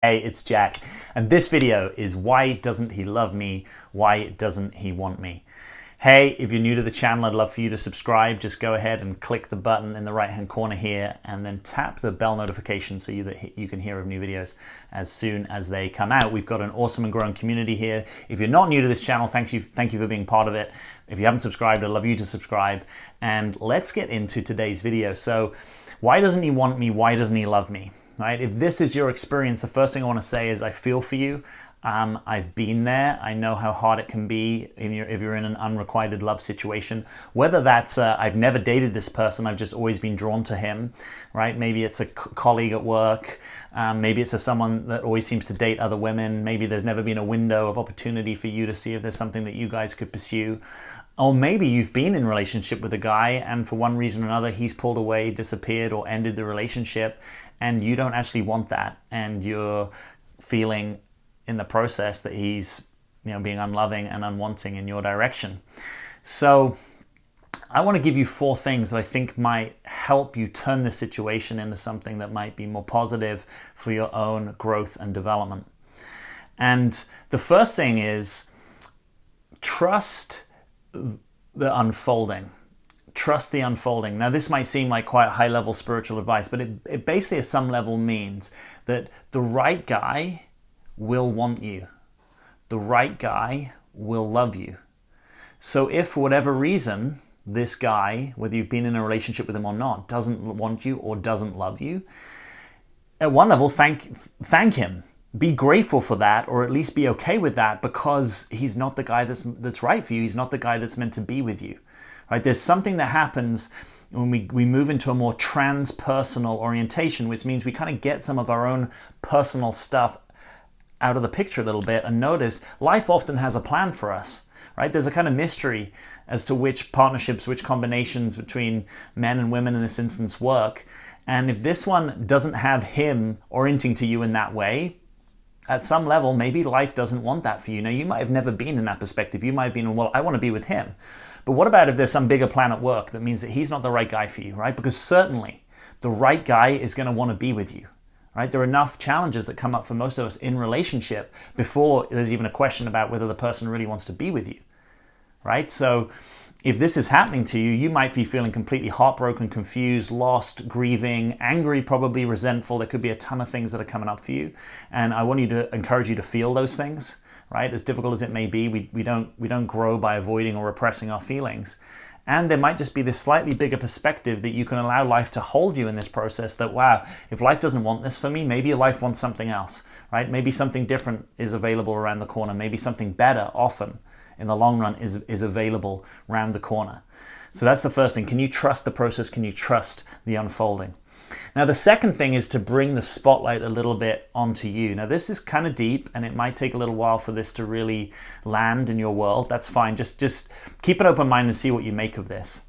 Hey, it's Jack, and this video is why doesn't he love me? Why doesn't he want me? Hey, if you're new to the channel, I'd love for you to subscribe. Just go ahead and click the button in the right-hand corner here and then tap the bell notification so you can hear of new videos as soon as they come out. We've got an awesome and growing community here. If you're not new to this channel, thank you for being part of it. If you haven't subscribed, I'd love you to subscribe. And let's get into today's video. So, why doesn't he want me? Why doesn't he love me? Right? If this is your experience, the first thing I want to say is I feel for you. I've been there. I know how hard it can be if you're in an unrequited love situation. Whether that's I've never dated this person, I've just always been drawn to him, right? Maybe it's a colleague at work. Maybe it's someone that always seems to date other women. Maybe there's never been a window of opportunity for you to see if there's something that you guys could pursue. Or maybe you've been in a relationship with a guy and for one reason or another he's pulled away, disappeared, or ended the relationship, and you don't actually want that, and you're feeling in the process that he's being unloving and unwanting in your direction. So I want to give you 4 things that I think might help you turn this situation into something that might be more positive for your own growth and development. And the first thing is trust the unfolding. Trust the unfolding. Now, this might seem like quite high-level spiritual advice, but it basically at some level means that the right guy will want you. The right guy will love you. So if for whatever reason, this guy, whether you've been in a relationship with him or not, doesn't want you or doesn't love you, at one level, thank him. Be grateful for that, or at least be okay with that, because he's not the guy that's right for you. He's not the guy that's meant to be with you. Right? There's something that happens when we move into a more transpersonal orientation, which means we kind of get some of our own personal stuff out of the picture a little bit and notice life often has a plan for us. Right? There's a kind of mystery as to which partnerships, which combinations between men and women in this instance work. And if this one doesn't have him orienting to you in that way, at some level, maybe life doesn't want that for you. Now, you might have never been in that perspective. You might have been, well, I want to be with him. But what about if there's some bigger plan at work that means that he's not the right guy for you, right? Because certainly the right guy is going to want to be with you, right? There are enough challenges that come up for most of us in relationship before there's even a question about whether the person really wants to be with you, right? So if this is happening to you, you might be feeling completely heartbroken, confused, lost, grieving, angry, probably resentful. There could be a ton of things that are coming up for you. And I want to encourage you to feel those things, right? As difficult as it may be, we don't grow by avoiding or repressing our feelings. And there might just be this slightly bigger perspective that you can allow life to hold you in this process that, wow, if life doesn't want this for me, maybe life wants something else, right? Maybe something different is available around the corner. Maybe something better often in the long run is available around the corner. So that's the first thing. Can you trust the process? Can you trust the unfolding? Now, the second thing is to bring the spotlight a little bit onto you. Now, this is kind of deep, and it might take a little while for this to really land in your world. That's fine. Just keep an open mind and see what you make of this.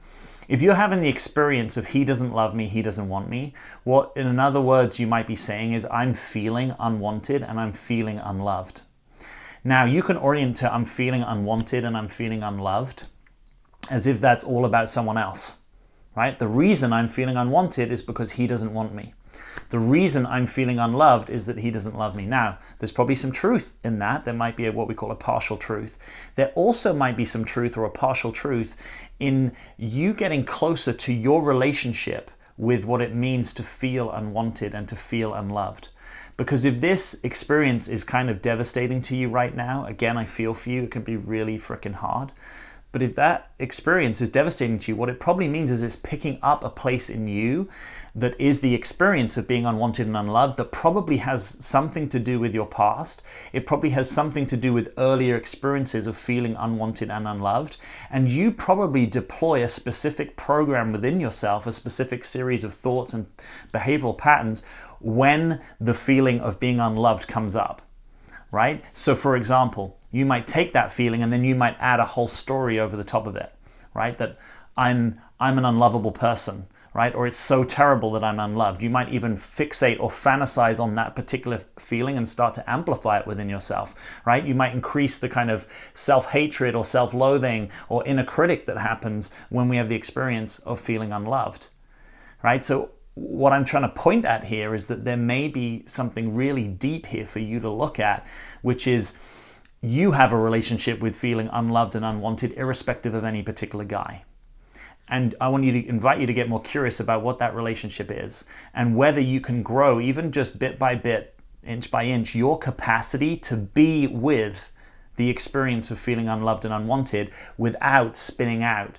If you're having the experience of he doesn't love me, he doesn't want me, what in other words you might be saying is I'm feeling unwanted and I'm feeling unloved. Now, you can orient to I'm feeling unwanted and I'm feeling unloved as if that's all about someone else, right? The reason I'm feeling unwanted is because he doesn't want me. The reason I'm feeling unloved is that he doesn't love me. Now, there's probably some truth in that. There might be what we call a partial truth. There also might be some truth or a partial truth in you getting closer to your relationship with what it means to feel unwanted and to feel unloved. Because if this experience is kind of devastating to you right now, again, I feel for you, it can be really freaking hard. But if that experience is devastating to you, what it probably means is it's picking up a place in you that is the experience of being unwanted and unloved that probably has something to do with your past. It probably has something to do with earlier experiences of feeling unwanted and unloved. And you probably deploy a specific program within yourself, a specific series of thoughts and behavioral patterns when the feeling of being unloved comes up, right? So for example, you might take that feeling and then you might add a whole story over the top of it, right? That I'm an unlovable person, right? Or it's so terrible that I'm unloved. You might even fixate or fantasize on that particular feeling and start to amplify it within yourself, right? You might increase the kind of self-hatred or self-loathing or inner critic that happens when we have the experience of feeling unloved, right? So what I'm trying to point at here is that there may be something really deep here for you to look at, which is you have a relationship with feeling unloved and unwanted irrespective of any particular guy. And I want to invite you to get more curious about what that relationship is and whether you can grow, even just bit by bit, inch by inch, your capacity to be with the experience of feeling unloved and unwanted without spinning out,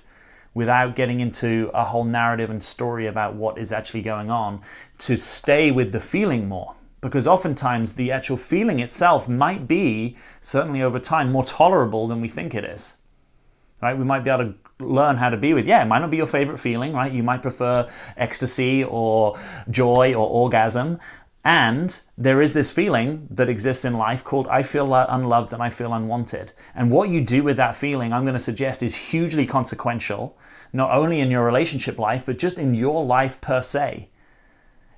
without getting into a whole narrative and story about what is actually going on, to stay with the feeling more. Because oftentimes the actual feeling itself might be, certainly over time, more tolerable than we think it is. Right? We might be able to learn how to be with, it might not be your favorite feeling, right? You might prefer ecstasy or joy or orgasm. And there is this feeling that exists in life called I feel unloved and I feel unwanted. And what you do with that feeling, I'm going to suggest, is hugely consequential, not only in your relationship life, but just in your life per se.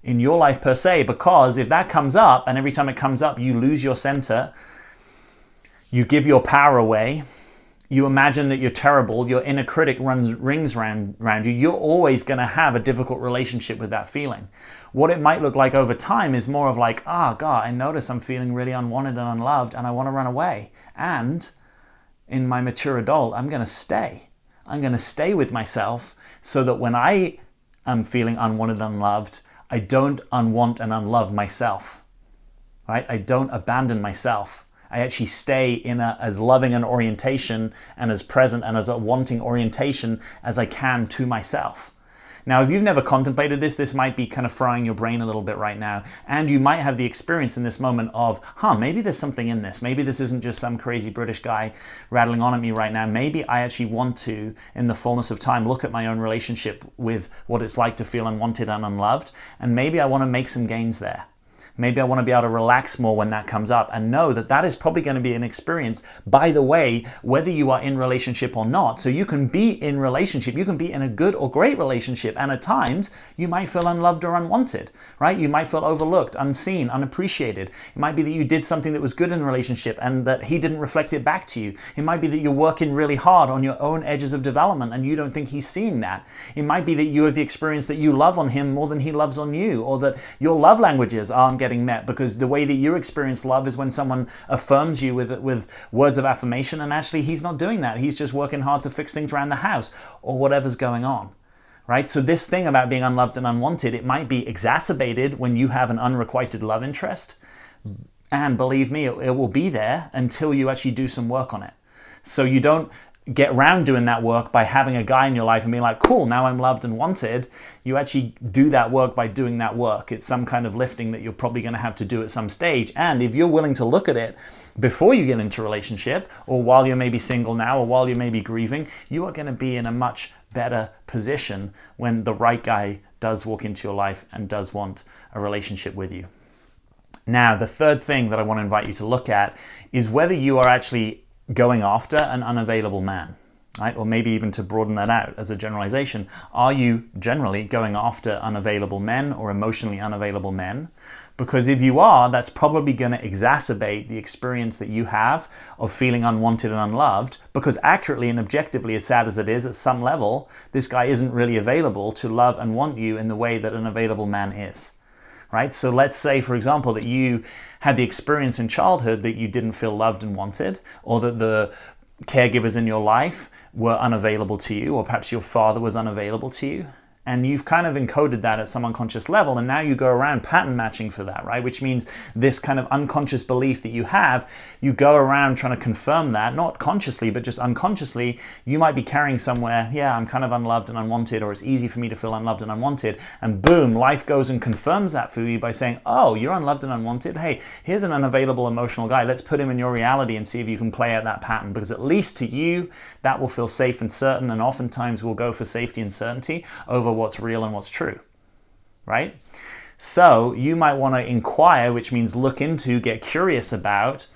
In your life per se, because if that comes up and every time it comes up, you lose your center, you give your power away, you imagine that you're terrible, your inner critic rings around you, you're always going to have a difficult relationship with that feeling. What it might look like over time is more of like, God, I notice I'm feeling really unwanted and unloved and I want to run away. And in my mature adult, I'm going to stay. I'm going to stay with myself so that when I am feeling unwanted and unloved, I don't unwant and unlove myself. Right? I don't abandon myself. I actually stay in as loving an orientation and as present and as a wanting orientation as I can to myself. Now, if you've never contemplated this might be kind of frying your brain a little bit right now. And you might have the experience in this moment of, maybe there's something in this. Maybe this isn't just some crazy British guy rattling on at me right now. Maybe I actually want to, in the fullness of time, look at my own relationship with what it's like to feel unwanted and unloved. And maybe I want to make some gains there. Maybe I want to be able to relax more when that comes up and know that that is probably going to be an experience, by the way, whether you are in relationship or not. So you can be in relationship, you can be in a good or great relationship, and at times you might feel unloved or unwanted, right? You might feel overlooked, unseen, unappreciated. It might be that you did something that was good in the relationship and that he didn't reflect it back to you. It might be that you're working really hard on your own edges of development and you don't think he's seeing that. It might be that you have the experience that you love on him more than he loves on you, or that your love languages aren't getting met, because the way that you experience love is when someone affirms you with words of affirmation, and actually he's not doing that. He's just working hard to fix things around the house or whatever's going on, right? So this thing about being unloved and unwanted, it might be exacerbated when you have an unrequited love interest, and believe me, it will be there until you actually do some work on it. So you don't get around doing that work by having a guy in your life and being like, cool, now I'm loved and wanted. You actually do that work by doing that work. It's some kind of lifting that you're probably going to have to do at some stage. And if you're willing to look at it before you get into a relationship, or while you're maybe single now, or while you may be grieving, you are going to be in a much better position when the right guy does walk into your life and does want a relationship with you. Now, the third thing that I want to invite you to look at is whether you are actually going after an unavailable man, right? Or maybe even to broaden that out as a generalization, are you generally going after unavailable men or emotionally unavailable men? Because if you are, that's probably going to exacerbate the experience that you have of feeling unwanted and unloved, because accurately and objectively, as sad as it is, at some level, this guy isn't really available to love and want you in the way that an available man is. Right? So let's say, for example, that you had the experience in childhood that you didn't feel loved and wanted, or that the caregivers in your life were unavailable to you, or perhaps your father was unavailable to you. And you've kind of encoded that at some unconscious level, and now you go around pattern matching for that, right? Which means this kind of unconscious belief that you have, you go around trying to confirm that, not consciously, but just unconsciously. You might be carrying somewhere, I'm kind of unloved and unwanted, or it's easy for me to feel unloved and unwanted, and boom, life goes and confirms that for you by saying, oh, you're unloved and unwanted? Hey, here's an unavailable emotional guy. Let's put him in your reality and see if you can play out that pattern, because at least to you, that will feel safe and certain, and oftentimes we'll go for safety and certainty over what's real and what's true, right? So you might want to inquire, which means look into, get curious about,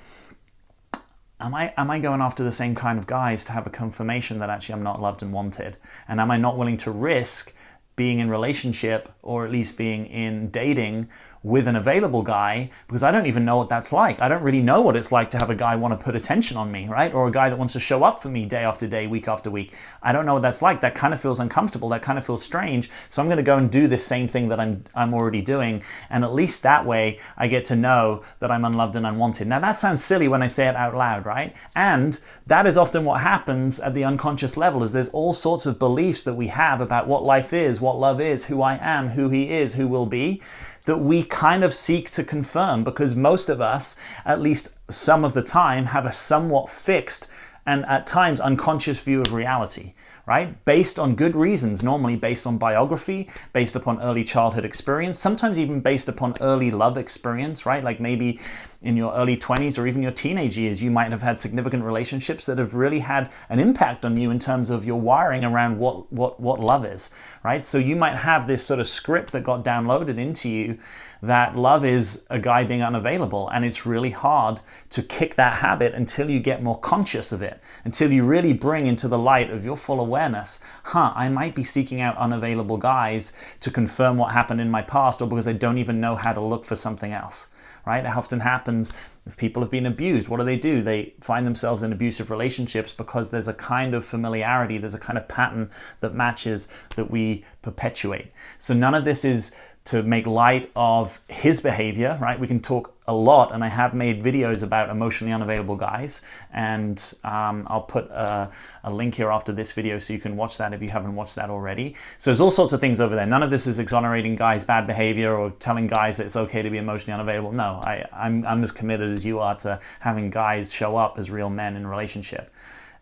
am I going after the same kind of guys to have a confirmation that actually I'm not loved and wanted? And am I not willing to risk being in relationship, or at least being in dating, with an available guy because I don't even know what that's like. I don't really know what it's like to have a guy want to put attention on me, right? Or a guy that wants to show up for me day after day, week after week. I don't know what that's like. That kind of feels uncomfortable. That kind of feels strange. So I'm going to go and do this same thing that I'm already doing. And at least that way I get to know that I'm unloved and unwanted. Now that sounds silly when I say it out loud, right? And that is often what happens at the unconscious level, is there's all sorts of beliefs that we have about what life is, what love is, who I am, who he is, who will be, that we kind of seek to confirm, because most of us, at least some of the time, have a somewhat fixed and at times unconscious view of reality, right? Based on good reasons, normally based on biography, based upon early childhood experience, sometimes even based upon early love experience, right? Like maybe in your early 20s or even your teenage years, you might have had significant relationships that have really had an impact on you in terms of your wiring around what love is, right? So you might have this sort of script that got downloaded into you that love is a guy being unavailable, and it's really hard to kick that habit until you get more conscious of it, until you really bring into the light of your full awareness, I might be seeking out unavailable guys to confirm what happened in my past, or because I don't even know how to look for something else. Right? It often happens if people have been abused. What do? They find themselves in abusive relationships because there's a kind of familiarity, there's a kind of pattern that matches that we perpetuate. So none of this is to make light of his behavior, right? We can talk a lot, and I have made videos about emotionally unavailable guys, and I'll put a link here after this video so you can watch that if you haven't watched that already. So there's all sorts of things over there. None of this is exonerating guys' bad behavior or telling guys that it's okay to be emotionally unavailable. No, I'm as committed as you are to having guys show up as real men in a relationship.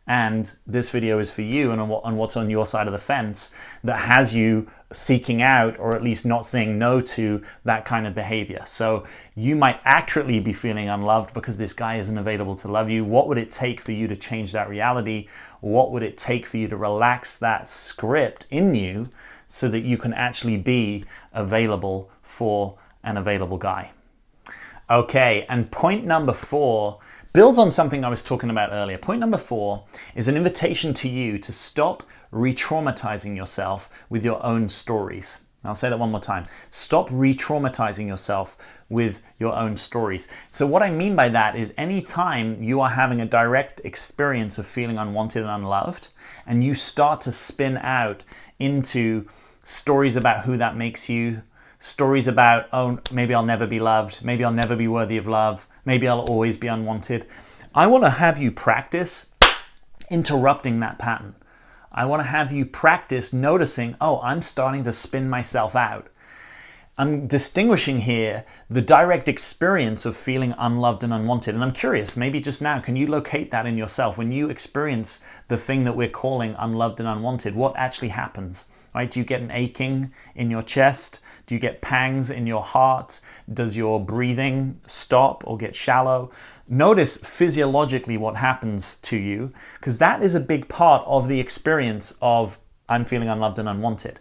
And this video is for you and on what's on your side of the fence that has you seeking out, or at least not saying no to, that kind of behavior. So you might accurately be feeling unloved because this guy isn't available to love you. What would it take for you to change that reality? What would it take for you to relax that script in you so that you can actually be available for an available guy? Okay, and point number 4 builds on something I was talking about earlier. Point number 4 is an invitation to you to stop re-traumatizing yourself with your own stories. I'll say that one more time. Stop re-traumatizing yourself with your own stories. So what I mean by that is anytime you are having a direct experience of feeling unwanted and unloved, and you start to spin out into stories about who that makes you, stories about, oh, maybe I'll never be loved, maybe I'll never be worthy of love, maybe I'll always be unwanted. I want to have you practice interrupting that pattern. I want to have you practice noticing, oh, I'm starting to spin myself out. I'm distinguishing here the direct experience of feeling unloved and unwanted. And I'm curious, maybe just now, can you locate that in yourself? When you experience the thing that we're calling unloved and unwanted, what actually happens? Right? Do you get an aching in your chest? Do you get pangs in your heart? Does your breathing stop or get shallow? Notice physiologically what happens to you, because that is a big part of the experience of I'm feeling unloved and unwanted.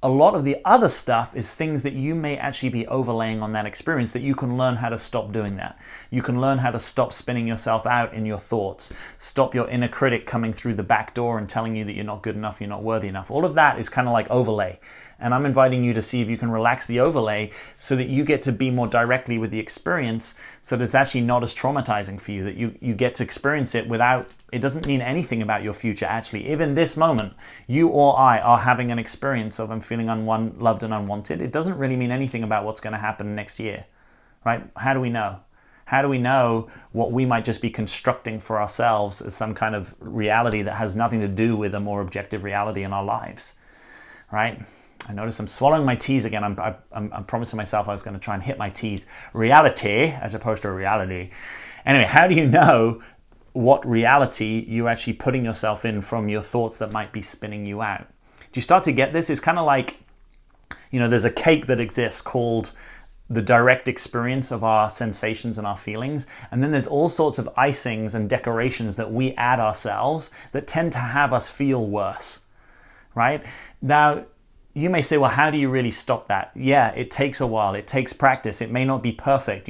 A lot of the other stuff is things that you may actually be overlaying on that experience, that you can learn how to stop doing that. You can learn how to stop spinning yourself out in your thoughts, stop your inner critic coming through the back door and telling you that you're not good enough, you're not worthy enough. All of that is kind of like overlay. And I'm inviting you to see if you can relax the overlay so that you get to be more directly with the experience, so that it's actually not as traumatizing for you, that you get to experience it without, it doesn't mean anything about your future actually. If in this moment, you or I are having an experience of I'm feeling unloved and unwanted, it doesn't really mean anything about what's going to happen next year, right? How do we know? How do we know what we might just be constructing for ourselves as some kind of reality that has nothing to do with a more objective reality in our lives, right? I notice I'm swallowing my T's again. I'm promising myself I was going to try and hit my T's. Reality as opposed to reality. Anyway, how do you know what reality you're actually putting yourself in from your thoughts that might be spinning you out? Do you start to get this? It's kind of like, there's a cake that exists called the direct experience of our sensations and our feelings. And then there's all sorts of icings and decorations that we add ourselves that tend to have us feel worse, right? Now, You may say, well, how do you really stop that? Yeah, it takes a while. It takes practice. It may not be perfect.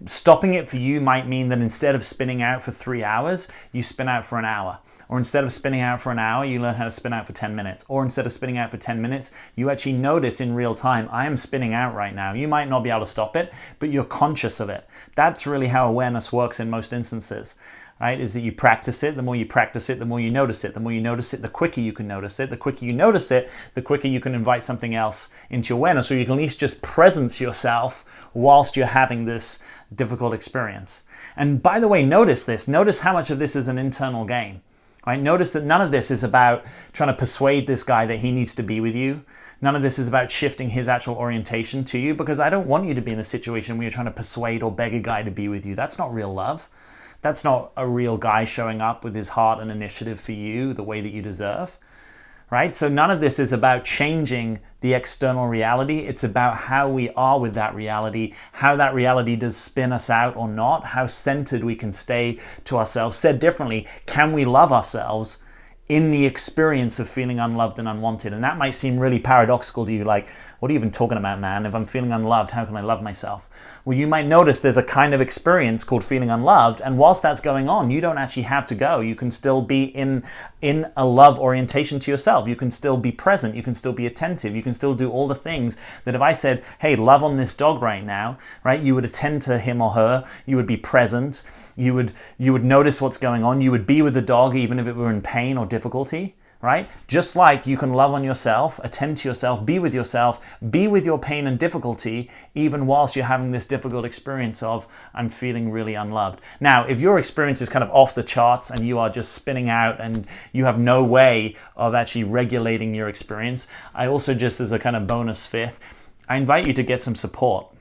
Stopping it for you might mean that instead of spinning out for 3 hours, you spin out for an hour. Or instead of spinning out for an hour, you learn how to spin out for 10 minutes. Or instead of spinning out for 10 minutes, you actually notice in real time, I am spinning out right now. You might not be able to stop it, but you're conscious of it. That's really how awareness works in most instances. Right, is that you practice it. The more you practice it, the more you notice it. The more you notice it, the quicker you can notice it. The quicker you notice it, the quicker you can invite something else into your awareness, or you can at least just presence yourself whilst you're having this difficult experience. And by the way, notice this. Notice how much of this is an internal game. Right? Notice that none of this is about trying to persuade this guy that he needs to be with you. None of this is about shifting his actual orientation to you, because I don't want you to be in a situation where you're trying to persuade or beg a guy to be with you. That's not real love. That's not a real guy showing up with his heart and initiative for you the way that you deserve, right? So none of this is about changing the external reality. It's about how we are with that reality, how that reality does spin us out or not, how centered we can stay to ourselves. Said differently, can we love ourselves in the experience of feeling unloved and unwanted? And that might seem really paradoxical to you, like, what are you even talking about, man? If I'm feeling unloved, how can I love myself? Well, you might notice there's a kind of experience called feeling unloved, and whilst that's going on, you don't actually have to go. You can still be in a love orientation to yourself. You can still be present. You can still be attentive. You can still do all the things that if I said, hey, love on this dog right now, right, you would attend to him or her. You would be present. You would notice what's going on. You would be with the dog even if it were in pain or difficulty. Right? Just like you can love on yourself, attend to yourself, be with your pain and difficulty, even whilst you're having this difficult experience of, I'm feeling really unloved. Now, if your experience is kind of off the charts and you are just spinning out and you have no way of actually regulating your experience, I also, just as a kind of bonus fifth, I invite you to get some support.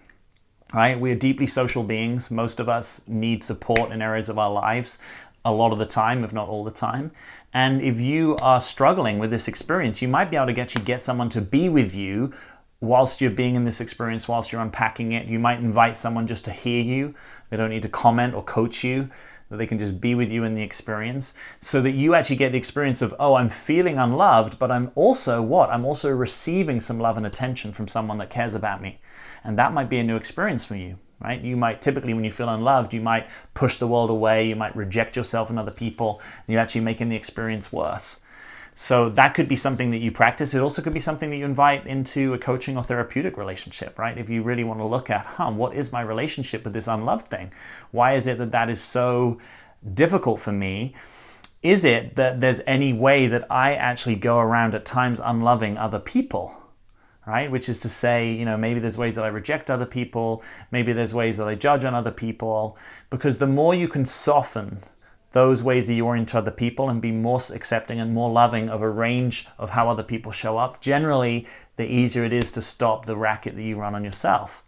Right? We are deeply social beings. Most of us need support in areas of our lives a lot of the time, if not all the time. And if you are struggling with this experience, you might be able to actually get someone to be with you whilst you're being in this experience, whilst you're unpacking it. You might invite someone just to hear you. They don't need to comment or coach you, that they can just be with you in the experience, so that you actually get the experience of, oh, I'm feeling unloved, but I'm also what? I'm also receiving some love and attention from someone that cares about me. And that might be a new experience for you. Right? You might typically, when you feel unloved, you might push the world away, you might reject yourself and other people, and you're actually making the experience worse. So that could be something that you practice. It also could be something that you invite into a coaching or therapeutic relationship, right? If you really want to look at, what is my relationship with this unloved thing? Why is it that is so difficult for me? Is it that there's any way that I actually go around at times unloving other people? Right? Which is to say, maybe there's ways that I reject other people, maybe there's ways that I judge on other people, because the more you can soften those ways that you orient to other people and be more accepting and more loving of a range of how other people show up, generally, the easier it is to stop the racket that you run on yourself,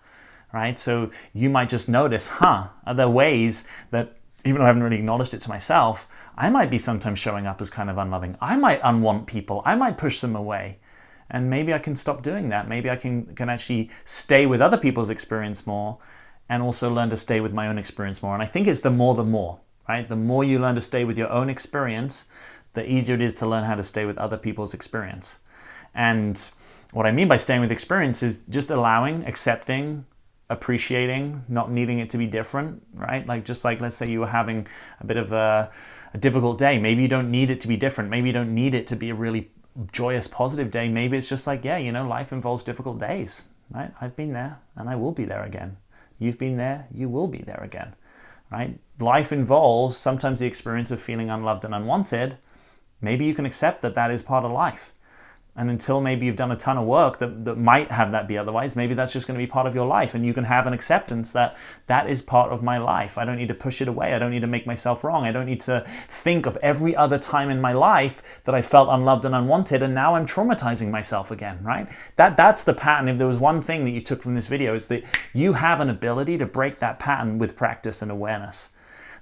right? So you might just notice, are there ways that, even though I haven't really acknowledged it to myself, I might be sometimes showing up as kind of unloving. I might unwant people. I might push them away. And maybe I can stop doing that. Maybe I can actually stay with other people's experience more and also learn to stay with my own experience more. And I think it's the more, right? The more you learn to stay with your own experience, the easier it is to learn how to stay with other people's experience. And what I mean by staying with experience is just allowing, accepting, appreciating, not needing it to be different, right? Just like let's say you were having a bit of a difficult day. Maybe you don't need it to be different. Maybe you don't need it to be a really joyous, positive day. Maybe it's just like, life involves difficult days, right? I've been there and I will be there again. You've been there, you will be there again, right? Life involves sometimes the experience of feeling unloved and unwanted. Maybe you can accept that is part of life. And until maybe you've done a ton of work that might have that be otherwise, maybe that's just going to be part of your life. And you can have an acceptance that is part of my life. I don't need to push it away. I don't need to make myself wrong. I don't need to think of every other time in my life that I felt unloved and unwanted, and now I'm traumatizing myself again, right? That's the pattern. If there was one thing that you took from this video, it's that you have an ability to break that pattern with practice and awareness.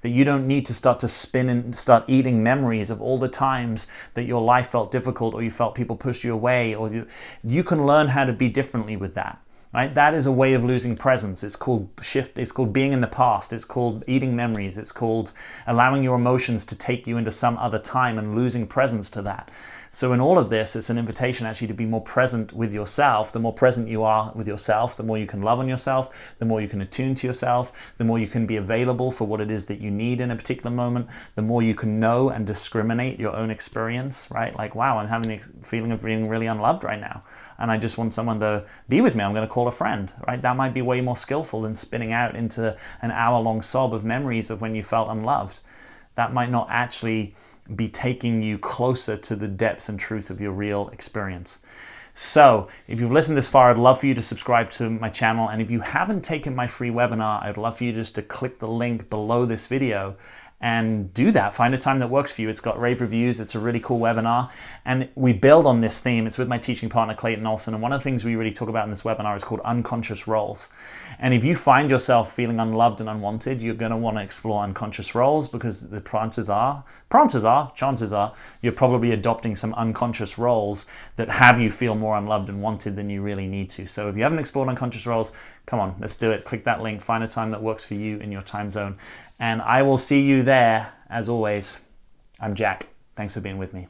That you don't need to start to spin and start eating memories of all the times that your life felt difficult or you felt people pushed you away, or you can learn how to be differently with that. Right? That is a way of losing presence. It's called shift. It's called being in the past. It's called eating memories. It's called allowing your emotions to take you into some other time and losing presence to that. So in all of this, it's an invitation actually to be more present with yourself. The more present you are with yourself, the more you can love on yourself, the more you can attune to yourself, the more you can be available for what it is that you need in a particular moment, the more you can know and discriminate your own experience, right? Like, wow, I'm having the feeling of being really unloved right now, and I just want someone to be with me. I'm going to call a friend, right? That might be way more skillful than spinning out into an hour-long sob of memories of when you felt unloved. That might not actually be taking you closer to the depth and truth of your real experience. So if you've listened this far, I'd love for you to subscribe to my channel. And if you haven't taken my free webinar, I'd love for you just to click the link below this video and do that. Find a time that works for you. It's got rave reviews. It's a really cool webinar. And we build on this theme. It's with my teaching partner, Clayton Olson. And one of the things we really talk about in this webinar is called unconscious roles. And if you find yourself feeling unloved and unwanted, you're going to want to explore unconscious roles, because the chances are, you're probably adopting some unconscious roles that have you feel more unloved and wanted than you really need to. So if you haven't explored unconscious roles, come on, let's do it. Click that link, find a time that works for you in your time zone. And I will see you there. As always, I'm Jack. Thanks for being with me.